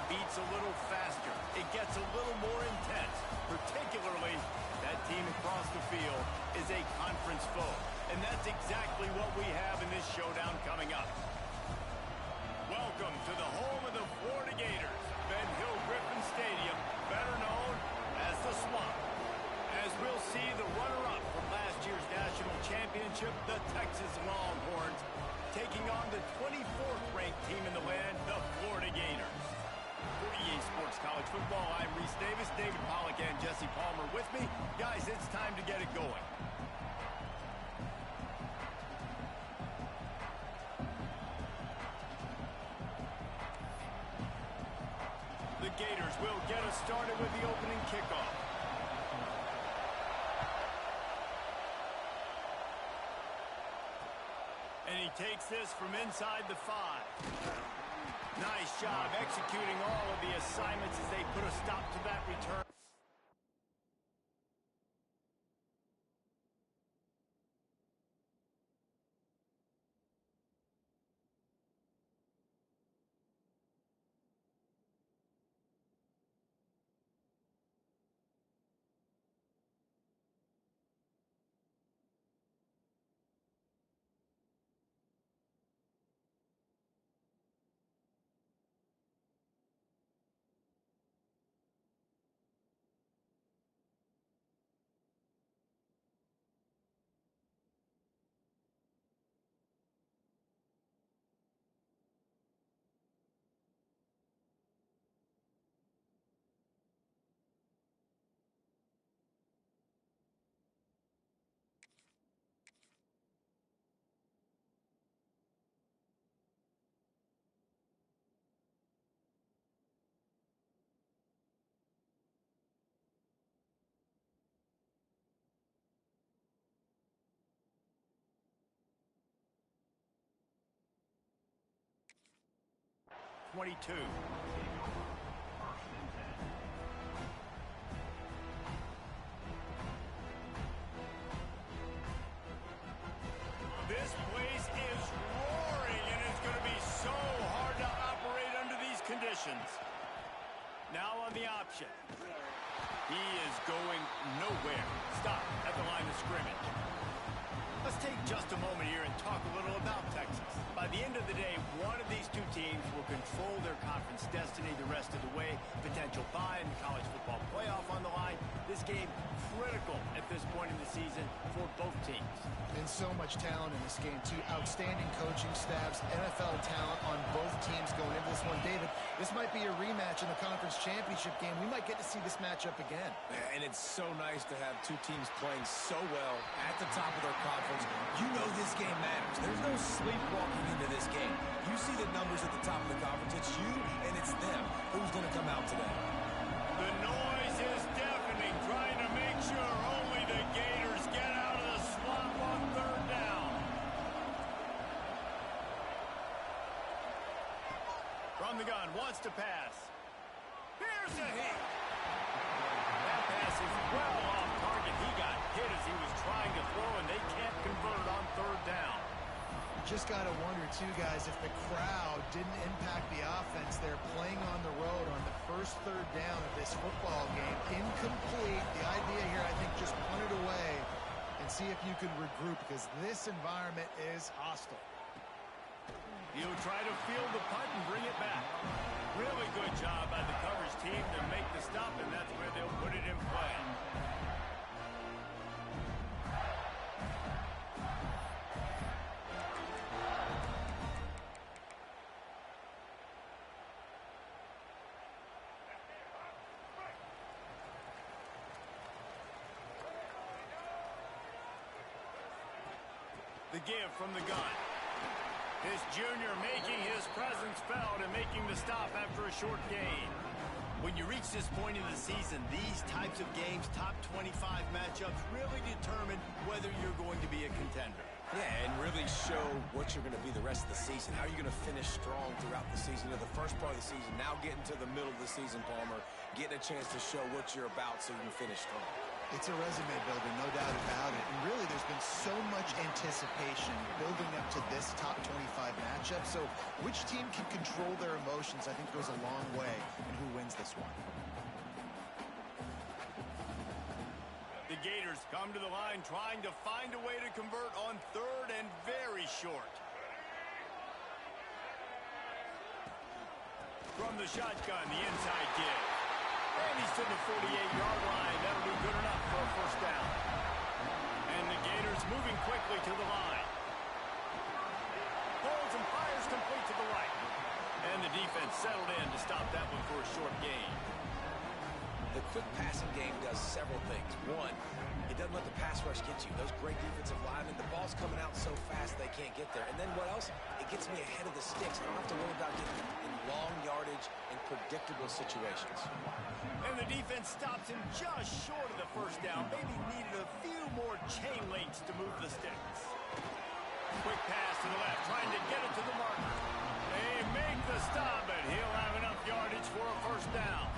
beats a little faster. It gets a little more intense. Particularly, that team across the field is a conference foe. And that's exactly what we have in this showdown coming up. Welcome to the home of the Florida Gators, Ben Hill Griffin Stadium, better known as the Swamp. As we'll see the runner-up from last year's national championship, the Texas Longhorns, taking on the 24th ranked team in the land, the Florida Gators. For EA Sports College Football, I'm Reese Davis, David Pollack and Jesse Palmer with me. Guys, it's time to get it going. The Gators will get us started with the opening kickoff. And he takes this from inside the 5. Nice job executing all of the assignments as they put a stop to that return. This place is roaring, and it's going to be so hard to operate under these conditions. Now on the option. He is going nowhere. Stop at the line of scrimmage. Let's take just a moment here and talk a little about Texas. By the end of the day, one of these two teams will control their conference destiny the rest of the way. Potential bye in the college football playoff on the line. This game critical at this point in the season for both teams. And so much talent in this game, too. Outstanding coaching staffs, NFL talent on both teams going into this one. David, this might be a rematch in the conference championship game. We might get to see this matchup again. And it's so nice to have two teams playing so well at the top of their conference. You know this game matters. There's no sleepwalking into this game. You see the numbers at the top of the conference. It's you and it's them. Who's going to come out today? The noise is deafening, trying to make sure only the Gators get out of the swamp on third down. From the gun, wants to pass. Here's a hit. That pass is well off target. He got hit as he was trying to throw, and they can't convert on third down. Just got to wonder, too, guys, if the crowd didn't impact the offense. They're playing on the road on the first third down of this football game. Incomplete. The idea here, I think, just punt it away and see if you can regroup, because this environment is hostile. He'll try to field the punt and bring it back. Really good job by the coverage team to make the stop, and that's where they'll put it in play. The give from the gun. This junior making his presence felt and making the stop after a short gain. When you reach this point in the season, these types of games, top 25 matchups, really determine whether you're going to be a contender. Yeah, and really show what you're going to be the rest of the season. How are you going to finish strong throughout the season? You know, the first part of the season, now getting to the middle of the season, Palmer, getting a chance to show what you're about so you can finish strong. It's a resume builder, no doubt about it. And really, there's been so much anticipation building up to this top 25 matchup. So which team can control their emotions, I think, goes a long way in who wins this one. The Gators come to the line trying to find a way to convert on third and very short. From the shotgun, the inside kick. And he's to the 48-yard line. That'll be good enough for a first down. And the Gators moving quickly to the line. Pulls and fires complete to the right. And the defense settled in to stop that one for a short gain. The quick passing game does several things. One, it doesn't let the pass rush get you. Those great defensive linemen, the ball's coming out so fast they can't get there. And then what else? It gets me ahead of the sticks. I don't have to worry about getting in long yardage and predictable situations. And the defense stops him just short of the first down. Maybe needed a few more chain links to move the sticks. Quick pass to the left, trying to get it to the marker. They make the stop, but he'll have enough yardage for a first down.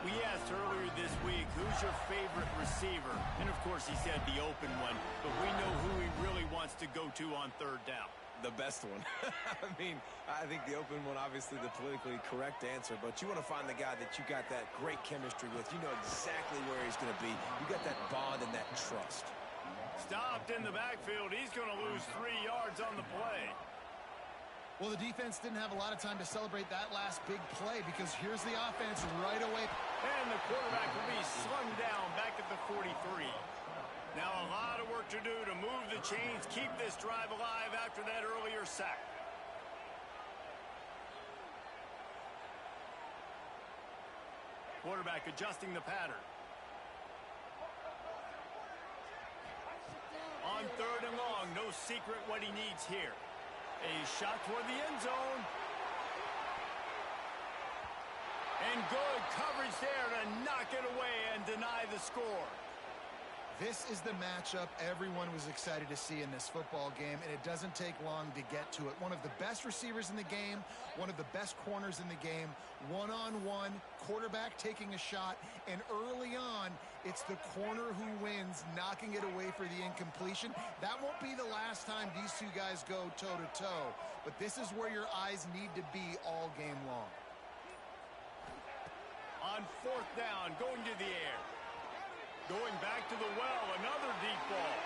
We asked earlier this week, who's your favorite receiver? And, of course, he said the open one, but we know who he really wants to go to on third down. The best one. I mean, I think the open one, obviously the politically correct answer, but you want to find the guy that you got that great chemistry with. You know exactly where he's going to be. You got that bond and that trust. Stopped in the backfield. He's going to lose 3 yards on the play. Well, the defense didn't have a lot of time to celebrate that last big play because here's the offense right away. And the quarterback will be slung down back at the 43. Now a lot of work to do to move the chains, keep this drive alive after that earlier sack. Quarterback adjusting the pattern. On third and long, no secret what he needs here. A shot toward the end zone. And good coverage there to knock it away and deny the score. This is the matchup everyone was excited to see in this football game, and it doesn't take long to get to it. One of the best receivers in the game, one of the best corners in the game, one-on-one, quarterback taking a shot, and early on, it's the corner who wins, knocking it away for the incompletion. That won't be the last time these two guys go toe-to-toe, but this is where your eyes need to be all game long. On fourth down, going to the air. Going back to the well, another deep ball.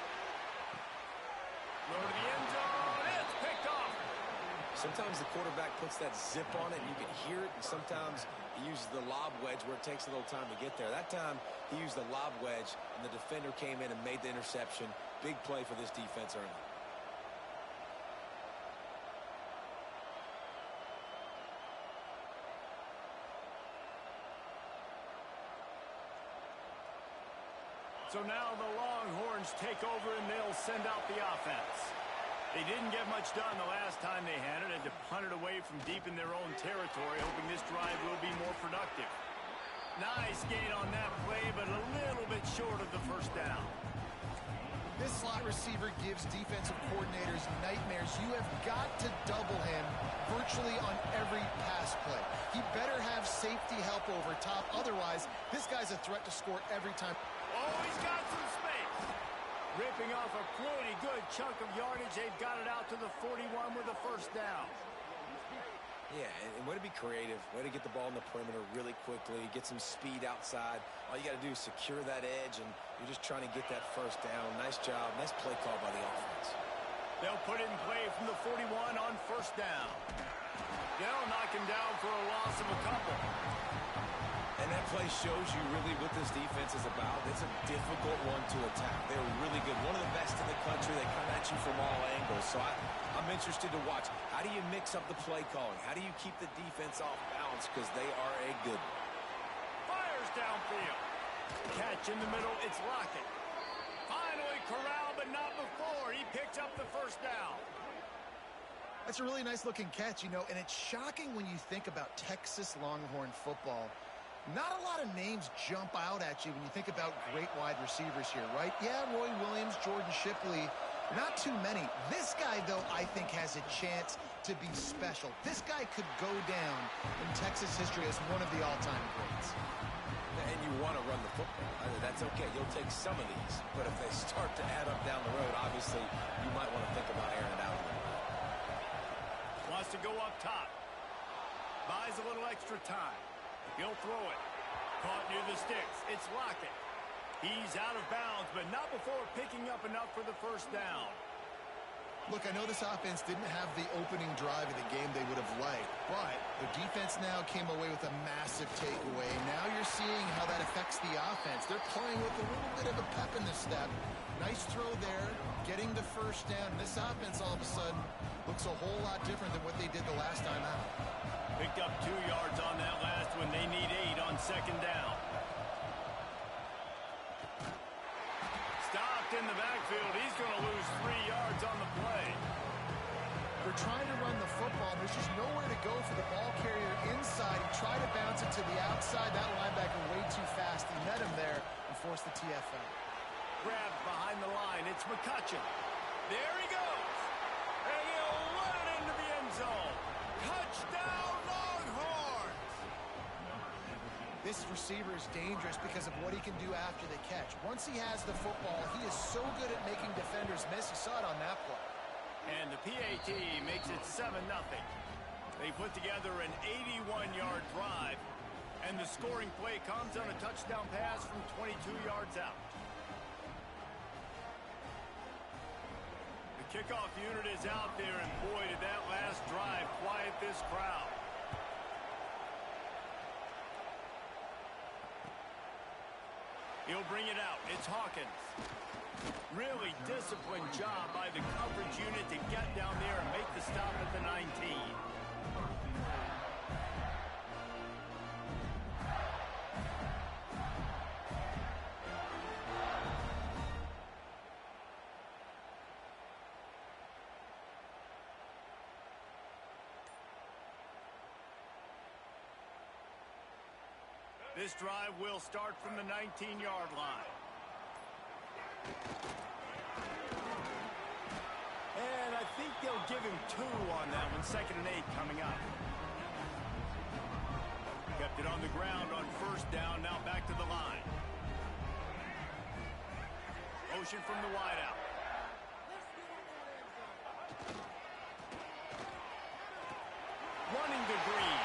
Go to the end zone, it's picked off. Sometimes the quarterback puts that zip on it, and you can hear it, and sometimes he uses the lob wedge where it takes a little time to get there. That time, he used the lob wedge, and the defender came in and made the interception. Big play for this defense early. So now the Longhorns take over and they'll send out the offense. They didn't get much done the last time they had it. Had to punt it away from deep in their own territory, hoping this drive will be more productive. Nice gain on that play, but a little bit short of the first down. This slot receiver gives defensive coordinators nightmares. You have got to double him virtually on every pass play. He better have safety help over top. Otherwise, this guy's a threat to score every time. Oh, he's got some space. Ripping off a pretty good chunk of yardage. They've got it out to the 41 with a first down. Yeah, and way to be creative. Way to get the ball in the perimeter really quickly. Get some speed outside. All you got to do is secure that edge, and you're just trying to get that first down. Nice job. Nice play call by the offense. They'll put it in play from the 41 on first down. They'll knock him down for a loss of a couple. And that play shows you really what this defense is about. It's a difficult one to attack. They're really good. One of the best in the country. They come at you from all angles. So I'm interested to watch. How do you mix up the play calling? How do you keep the defense off balance? Because they are a good one. Fires downfield. Catch in the middle. It's Lockett. Finally corralled, but not before. He picked up the first down. That's a really nice looking catch, you know, and it's shocking when you think about Texas Longhorn football. Not a lot of names jump out at you when you think about great wide receivers here, right? Yeah, Roy Williams, Jordan Shipley, Not too many. This guy, though, I think has a chance to be special. This guy could go down in Texas history as one of the all-time greats. And you want to run the football. That's okay. You'll take some of these. But if they start to add up down the road, obviously, you might want to think about airing it out a little bit. Wants to go up top. Buys a little extra time. He'll throw it. Caught near the sticks. It's Lockett. He's out of bounds, but not before picking up enough for the first down. Look, I know this offense didn't have the opening drive of the game they would have liked, but the defense now came away with a massive takeaway. Now you're seeing how that affects the offense. They're playing with a little bit of a pep in the step. Nice throw there, getting the first down. This offense all of a sudden looks a whole lot different than what they did the last time out. Picked up 2 yards on that last one. They need 8 on second down. Stopped in the backfield. He's going to lose 3 yards on the play. They're trying to run the football, and there's just nowhere to go for the ball carrier inside. He tried to bounce it to the outside. That linebacker way too fast. He met him there and forced the TFL. Grabbed behind the line. It's McCutcheon. There he goes. And he'll run it into the end zone. Touchdown, Longhorns! This receiver is dangerous because of what he can do after the catch. Once he has the football, he is so good at making defenders miss. You saw it on that play. And the PAT makes it 7-0. They put together an 81-yard drive, and the scoring play comes on a touchdown pass from 22 yards out. The kickoff unit is out there, and boy, did that last drive quiet this crowd. He'll bring it out. It's Hawkins. Really disciplined job by the coverage unit to get down there and make the stop at the 19. This drive will start from the 19-yard line. And I think they'll give him 2 on that one. 2nd and 8 coming up. Kept it on the ground on first down. Now back to the line. Motion from the wideout. Running to Green.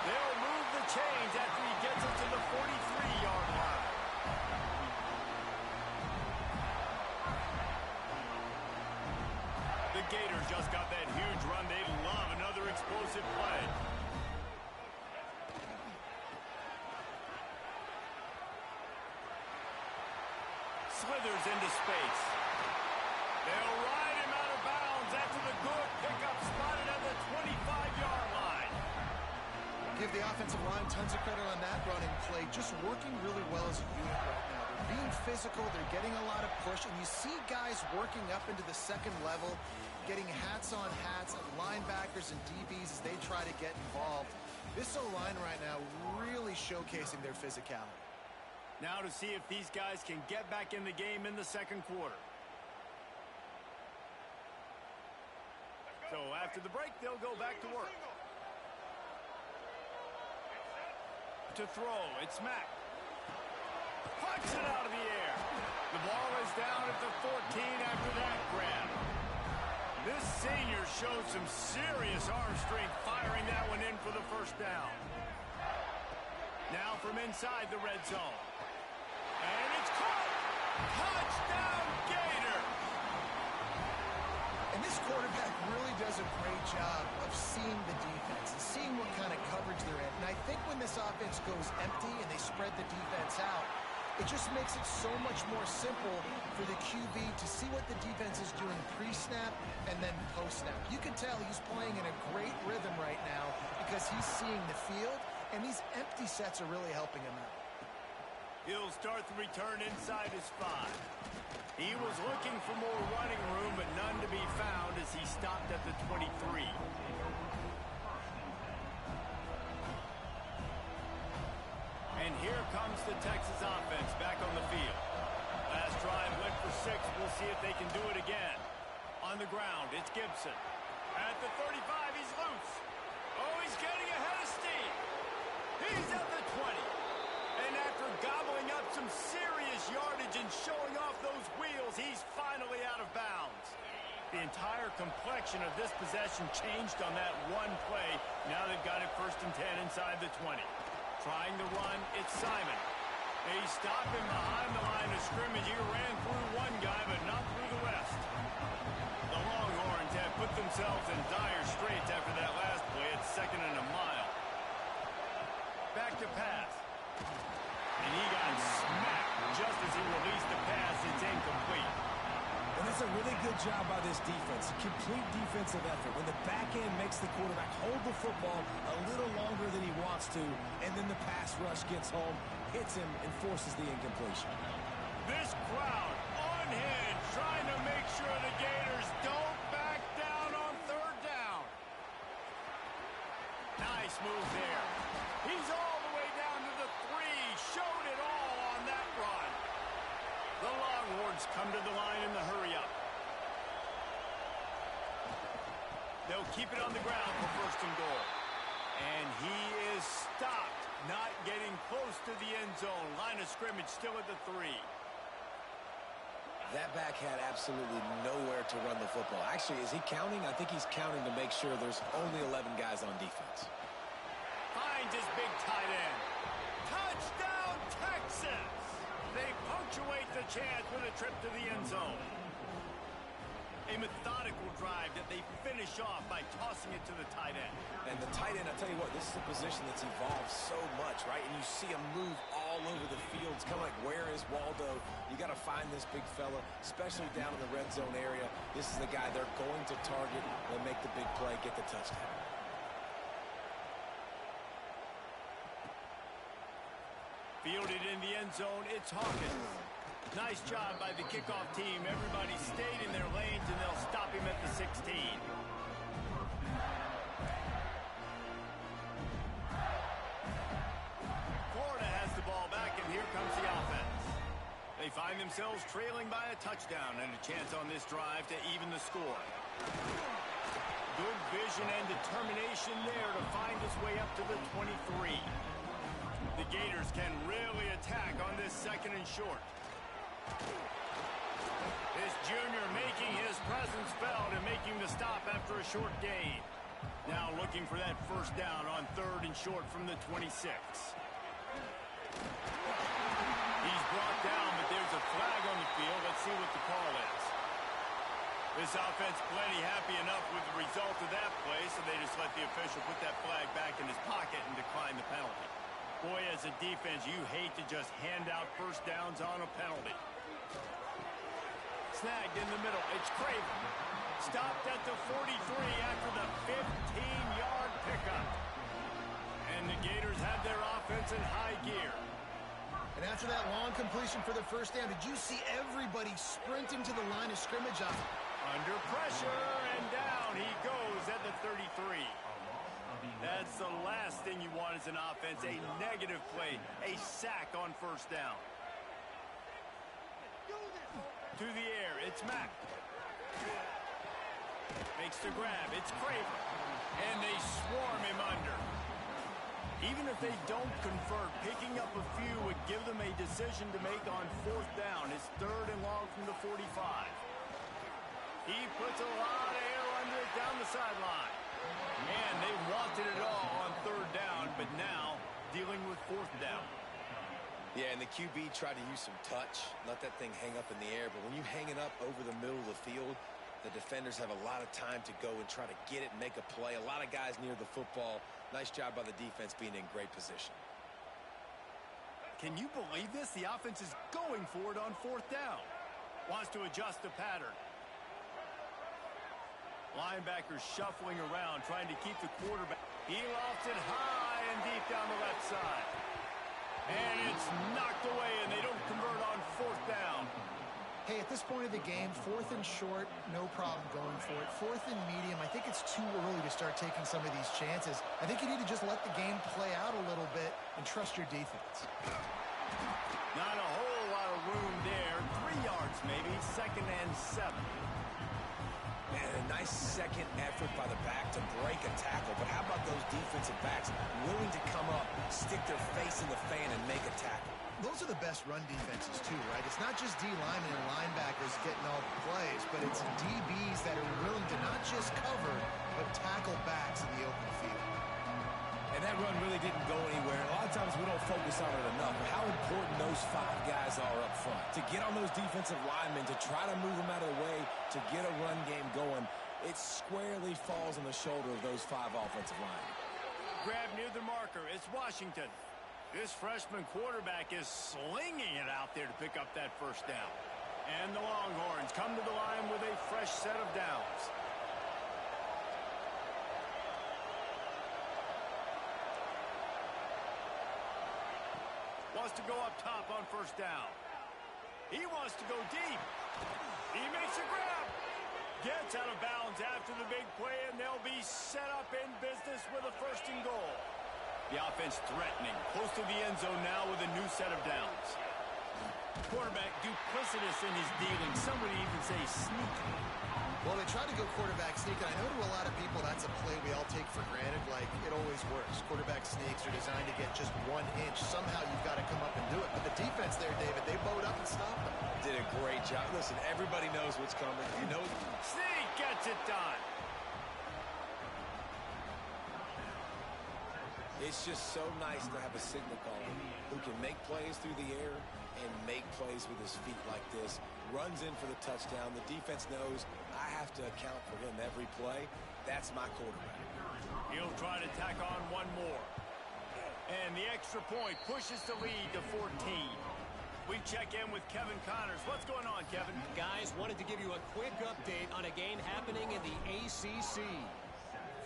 They'll move the chains after he gets it to the 43-yard line. The Gators just got that huge run. They love another explosive play. Slithers into space. They'll ride him out of bounds after the good pickup spotted at the 25-yard line. Give the offensive line tons of credit on that running play. Just working really well as a unit right now. They're being physical. They're getting a lot of push. And you see guys working up into the second level, getting hats on hats of linebackers and DBs as they try to get involved. This O-line right now really showcasing their physicality. Now to see if these guys can get back in the game in the second quarter. So after the break, they'll go back to work. To throw, it's Mack. Pucks it out of the air. The ball is down at the 14 after that grab. This senior showed some serious arm strength firing that one in for the first down. Now from inside the red zone. And it's caught! Touchdown, Gator! And this quarterback really does a great job of seeing the defense and seeing what kind of coverage they're in. And I think when this offense goes empty and they spread the defense out, it just makes it so much more simple for the QB to see what the defense is doing pre-snap and then post-snap. You can tell he's playing in a great rhythm right now because he's seeing the field, and these empty sets are really helping him out. He'll start the return inside his 5. He was looking for more running room, but none to be found as he stopped at the 23. And here comes the Texas offense back on the field. Last drive went for 6. We'll see if they can do it again. On the ground, it's Gibson. At the 35, he's loose. Oh, he's getting ahead of steam. He's at the 20. And after gobbling up some serious yardage and showing off those wheels, he's finally out of bounds. The entire complexion of this possession changed on that one play. Now they've got it 1st and 10 inside the 20. Trying to run, it's Simon. They stop him behind the line of scrimmage. He ran through one guy, but not through the rest. The Longhorns have put themselves in dire straits after that last play. It's 2nd and a mile. Back to pass. And he got smacked just as he released the pass. It's incomplete. And it's a really good job by this defense. A complete defensive effort. When the back end makes the quarterback hold the football a little longer than he wants to, and then the pass rush gets home, hits him, and forces the incompletion. This crowd unhinged, trying to make sure the Gators don't back down on 3rd down. Nice move there. He's all the way down to the 3. Showed it all on that run. The Longhorns come to the line in the hurry-up. They'll keep it on the ground for 1st and goal. And he is stopped, not getting close to the end zone. Line of scrimmage still at the 3. That back had absolutely nowhere to run the football. Actually, is he counting? I think he's counting to make sure there's only 11 guys on defense. Finds his big tight end. Touchdown, Texas! They punctuate the chance with a trip to the end zone. A methodical drive that they finish off by tossing it to the tight end. And the tight end, I tell you what, this is a position that's evolved so much, right? And you see him move all over the field. It's kind of like, where is Waldo? You got to find this big fella, especially down in the red zone area. This is the guy they're going to target and make the big play, get the touchdown. Fielded in the end zone, it's Hawkins. Nice job by the kickoff team. Everybody stayed in their lanes, and they'll stop him at the 16. Florida has the ball back, and here comes the offense. They find themselves trailing by a touchdown and a chance on this drive to even the score. Good vision and determination there to find his way up to the 23. The Gators can really attack on this 2nd and short. This junior making his presence felt and making the stop after a short gain. Now looking for that 1st down on 3rd and short from the 26. He's brought down, but there's a flag on the field. Let's see what the call is. This offense plenty happy enough with the result of that play, so they just let the official put that flag back in his pocket and decline the penalty. Boy, as a defense, you hate to just hand out 1st downs on a penalty. Snagged in the middle. It's Craven. Stopped at the 43 after the 15-yard pickup. And the Gators have their offense in high gear. And after that long completion for the 1st down, did you see everybody sprinting to the line of scrimmage? Under pressure, and down he goes at the 33. That's the last thing you want as an offense, a negative play, a sack on 1st down. To the air, it's Mack. Makes the grab, it's Craven. And they swarm him under. Even if they don't convert, picking up a few would give them a decision to make on 4th down. It's 3rd and long from the 45. He puts a lot of air under it down the sideline. And they wanted it all on 3rd down, but now dealing with 4th down. Yeah, and the QB tried to use some touch, let that thing hang up in the air. But when you hang it up over the middle of the field, the defenders have a lot of time to go and try to get it and make a play. A lot of guys near the football. Nice job by the defense being in great position. Can you believe this? The offense is going for it on 4th down. Wants to adjust the pattern. Linebackers shuffling around, trying to keep the quarterback. He lofts it high and deep down the left side. And it's knocked away, and they don't convert on 4th down. Hey, at this point of the game, 4th and short, no problem going for it. 4th and medium, I think it's too early to start taking some of these chances. I think you need to just let the game play out a little bit and trust your defense. Not a whole lot of room there. 3 yards maybe, 2nd and 7. Nice second effort by the back to break a tackle. But how about those defensive backs willing to come up, stick their face in the fan, and make a tackle? Those are the best run defenses, too, right? It's not just D linemen and linebackers getting all the plays, but it's DBs that are willing to not just cover, but tackle backs in the open field. And that run really didn't go anywhere. A lot of times we don't focus on it enough, but how important those 5 guys are up front. To get on those defensive linemen, to try to move them out of the way, to get a run game going, it squarely falls on the shoulder of those 5 offensive linemen. Grab near the marker. It's Washington. This freshman quarterback is slinging it out there to pick up that first down. And the Longhorns come to the line with a fresh set of downs. Wants to go up top on first down. He wants to go deep. He makes a grab. Gets out of bounds after the big play, and they'll be set up in business with a first and goal. The offense threatening, close to the end zone now with a new set of downs. Quarterback duplicitous in his dealing. Some would even say sneaky. Well, they try to go quarterback sneak, and I know to a lot of people that's a play we all take for granted, like it always works. Quarterback sneaks are designed to get just 1 inch. Somehow you've got to come up and do it. But the defense there, David, they bowed up and stopped them. Did a great job. Listen, everybody knows what's coming. You know. Sneak gets it done. It's just so nice to have a signal caller who can make plays through the air and make plays with his feet like this. Runs in for the touchdown. The defense knows I have to account for him every play. That's my quarterback. He'll try to tack on one more. And the extra point pushes the lead to 14. We check in with Kevin Connors. What's going on, Kevin? Guys, wanted to give you a quick update on a game happening in the ACC.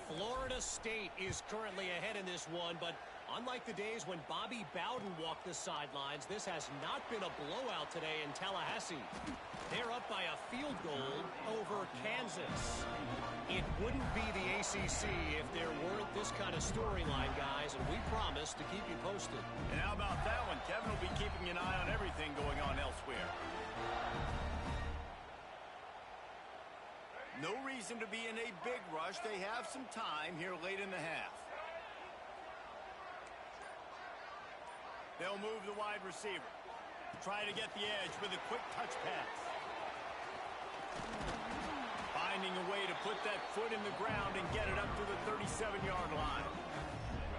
Florida State is currently ahead in this one, but unlike the days when Bobby Bowden walked the sidelines, this has not been a blowout today in Tallahassee. They're up by a field goal over Kansas. It wouldn't be the ACC if there weren't this kind of storyline, guys, and we promise to keep you posted. And how about that one? Kevin will be keeping an eye on everything going on elsewhere. No reason to be in a big rush. They have some time here late in the half. They'll move the wide receiver. Try to get the edge with a quick touch pass. Finding a way to put that foot in the ground and get it up to the 37-yard line.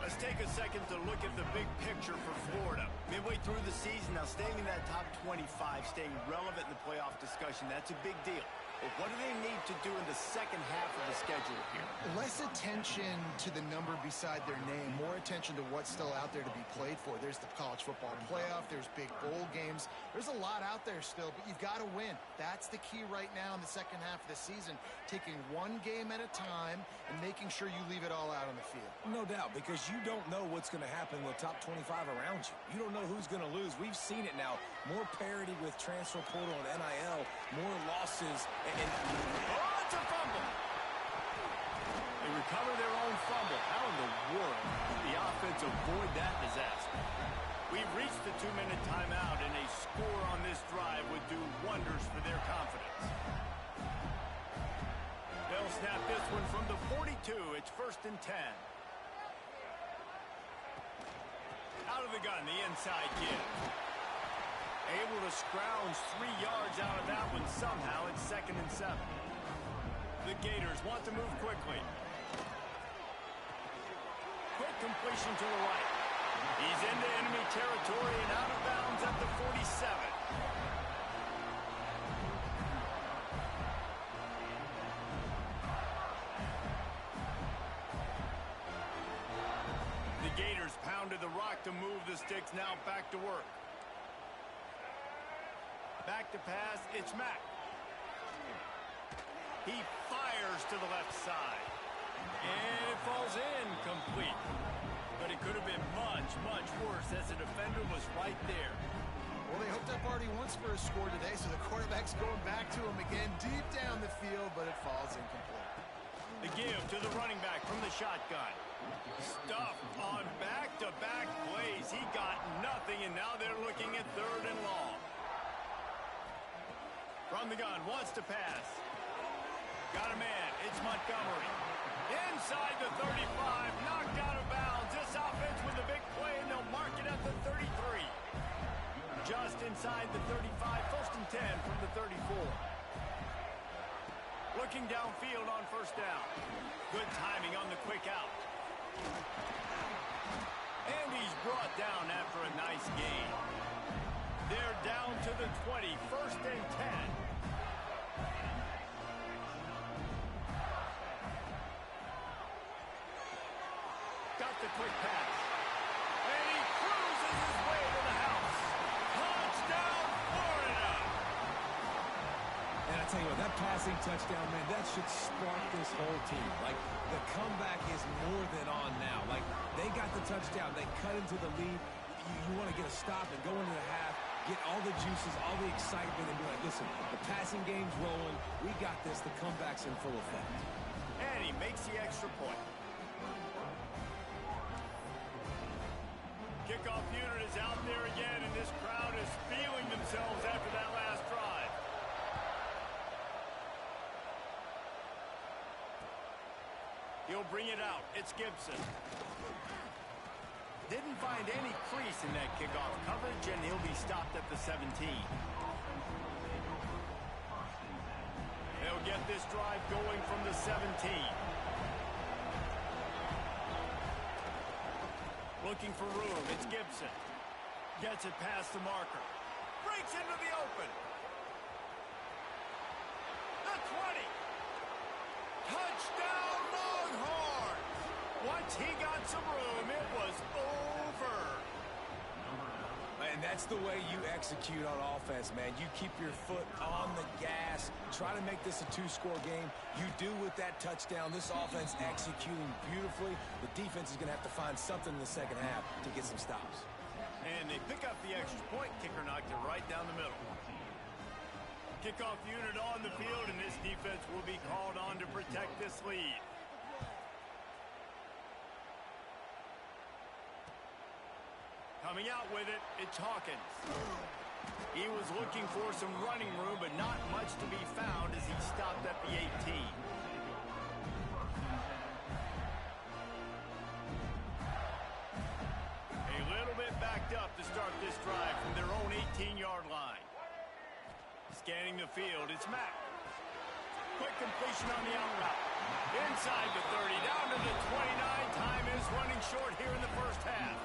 Let's take a second to look at the big picture for Florida. Midway through the season, now staying in that top 25, staying relevant in the playoff discussion, that's a big deal. But what do they need to do in the second half of the schedule here? Less attention to the number beside their name, more attention to what's still out there to be played for. There's the college football playoff, there's big bowl games. There's a lot out there still, but you've got to win. That's the key right now in the second half of the season, taking one game at a time and making sure you leave it all out on the field. No doubt, because you don't know what's going to happen in the top 25 around you. You don't know who's going to lose. We've seen it now. More parity with transfer portal and NIL, more losses. Oh, it's a fumble. They recover their own fumble. How in the world did the offense avoid that disaster? We've reached the 2-minute timeout, and a score on this drive would do wonders for their confidence. They'll snap this one from the 42. It's 1st and 10. Out of the gun, the inside give. Able to scrounge 3 yards out of that one somehow. It's 2nd and 7. The Gators want to move quickly. Quick completion to the right. He's into enemy territory and out of bounds at the 47. The Gators pounded the rock to move the sticks. Now back to work. Back to pass, it's Mack. He fires to the left side. And it falls in complete. But it could have been much, much worse as the defender was right there. Well, they hooked up already once for a score today, so the quarterback's going back to him again deep down the field, but it falls incomplete. The give to the running back from the shotgun. Stuffed on back-to-back plays. He got nothing, and now they're looking at 3rd and long. From the gun, wants to pass. Got got a man. It's Montgomery. Inside the 35, knocked out of bounds. This offense with a big play, and they'll mark it at the 33. Just inside the 35, 1st and 10 from the 34. Looking downfield on 1st down. Good timing on the quick out. And he's brought down after a nice gain. They're down to the 20, 1st and 10. Got the quick pass. And he cruises his way to the house. Touchdown, Florida! And I tell you what, that passing touchdown, man, that should spark this whole team. Like, the comeback is more than on now. Like, they got the touchdown. They cut into the lead. You want to get a stop and go into the half, get all the juices, all the excitement, and be like, listen, the passing game's rolling. We got this. The comeback's in full effect. And he makes the extra point. Kickoff unit is out there again, and this crowd is feeling themselves after that last drive. He'll bring it out. It's Gibson. Didn't find any crease in that kickoff coverage, and he'll be stopped at the 17. They'll get this drive going from the 17. Looking for room. It's Gibson. Gets it past the marker. Breaks into the open. The 20. Touchdown, Longhorns. Once he got some room, it was over. And that's the way you execute on offense, man. You keep your foot on the gas. Try to make this a 2-score game. You do with that touchdown. This offense executing beautifully. The defense is going to have to find something in the second half to get some stops. And they pick up the extra point. Kicker knocked it right down the middle. Kickoff unit on the field, and this defense will be called on to protect this lead. Coming out with it, it's Hawkins. He was looking for some running room, but not much to be found as he stopped at the 18. A little bit backed up to start this drive from their own 18-yard line. Scanning the field, it's Mack. Quick completion on the out route. Inside the 30, down to the 29. Time is running short here in the first half.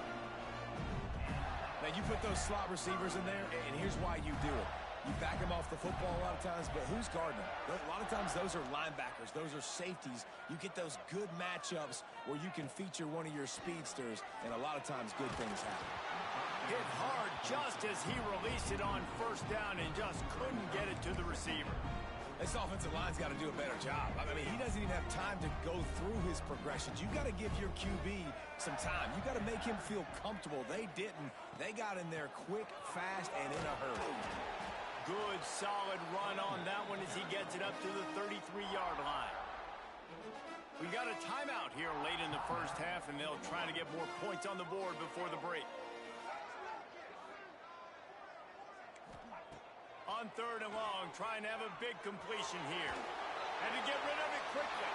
Now, you put those slot receivers in there, and here's why you do it. You back them off the football a lot of times, but who's guarding them? A lot of times those are linebackers. Those are safeties. You get those good matchups where you can feature one of your speedsters, and a lot of times good things happen. Hit hard just as he released it on 1st down and just couldn't get it to the receiver. This offensive line's got to do a better job. I mean, he doesn't even have time to go through his progressions. You got to give your QB some time. You got to make him feel comfortable. They didn't. They got in there quick, fast, and in a hurry. Good, solid run on that one as he gets it up to the 33-yard line. We got a timeout here late in the first half, and they'll try to get more points on the board before the break. On 3rd and long, trying to have a big completion here. And to get rid of it quickly.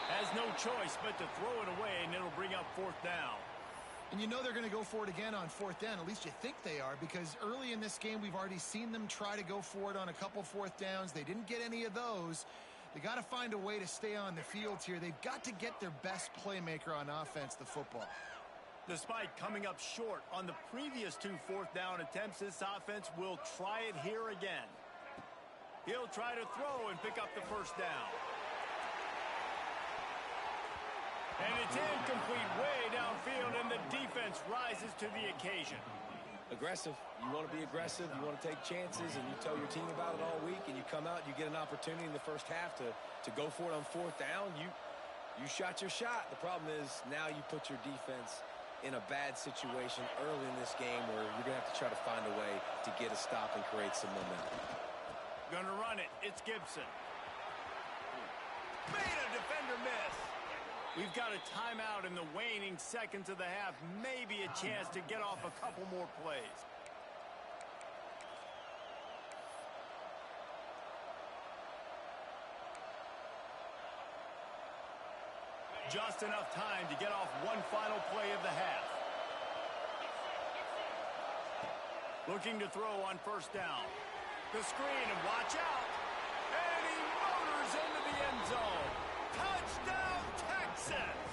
Has no choice but to throw it away, and it'll bring up 4th down. And you know they're going to go for it again on 4th down. At least you think they are, because early in this game, we've already seen them try to go for it on a couple 4th downs. They didn't get any of those. They got to find a way to stay on the field here. They've got to get their best playmaker on offense, the football. Despite coming up short on the previous 2 4th down attempts, this offense will try it here again. He'll try to throw and pick up the 1st down. And it's incomplete way downfield, and the defense rises to the occasion. Aggressive. You want to be aggressive. You want to take chances, and you tell your team about it all week, and you come out, you get an opportunity in the first half to go for it on 4th down. You shot your shot. The problem is now you put your defense in a bad situation early in this game where you're going to have to try to find a way to get a stop and create some momentum. Gonna run it. It's Gibson. Made a defender miss. We've got a timeout in the waning seconds of the half. Maybe a chance to get off a couple more plays. Just enough time to get off one final play of the half. Looking to throw on first down. The screen, and watch out. And he motors into the end zone. Touchdown, Texas!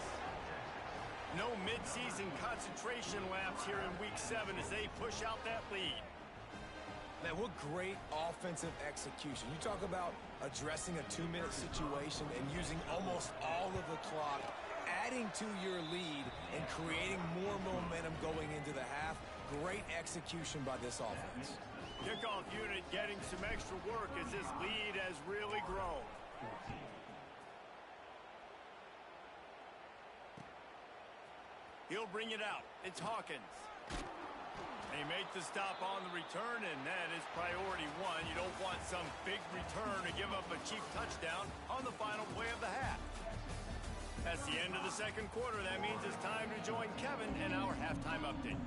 No midseason concentration laps here in Week 7 as they push out that lead. Man, what great offensive execution. You talk about addressing a 2-minute situation and using almost all of the clock, adding to your lead and creating more momentum going into the half. Great execution by this offense. Kickoff unit getting some extra work as this lead has really grown. He'll bring it out. It's Hawkins. They make the stop on the return, and that is priority one. You don't want some big return to give up a cheap touchdown on the final play of the half. That's the end of the second quarter. That means it's time to join Kevin in our halftime update.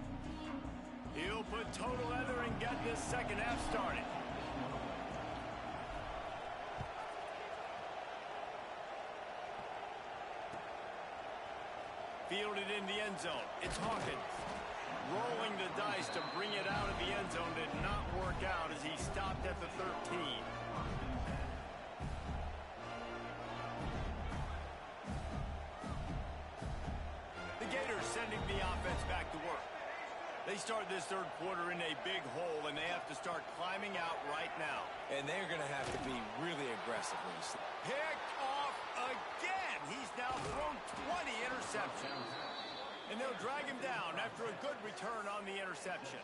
He'll put total leather and get this second half started. Fielded in the end zone. It's Hawkins. Rolling the dice to bring it out of the end zone did not work out as he stopped at the 13. The Gators sending the offense back to work. They start this third quarter in a big hole, and they have to start climbing out right now. And they're going to have to be really aggressive. Picked off again. He's now thrown 20 interceptions. And they'll drag him down after a good return on the interception.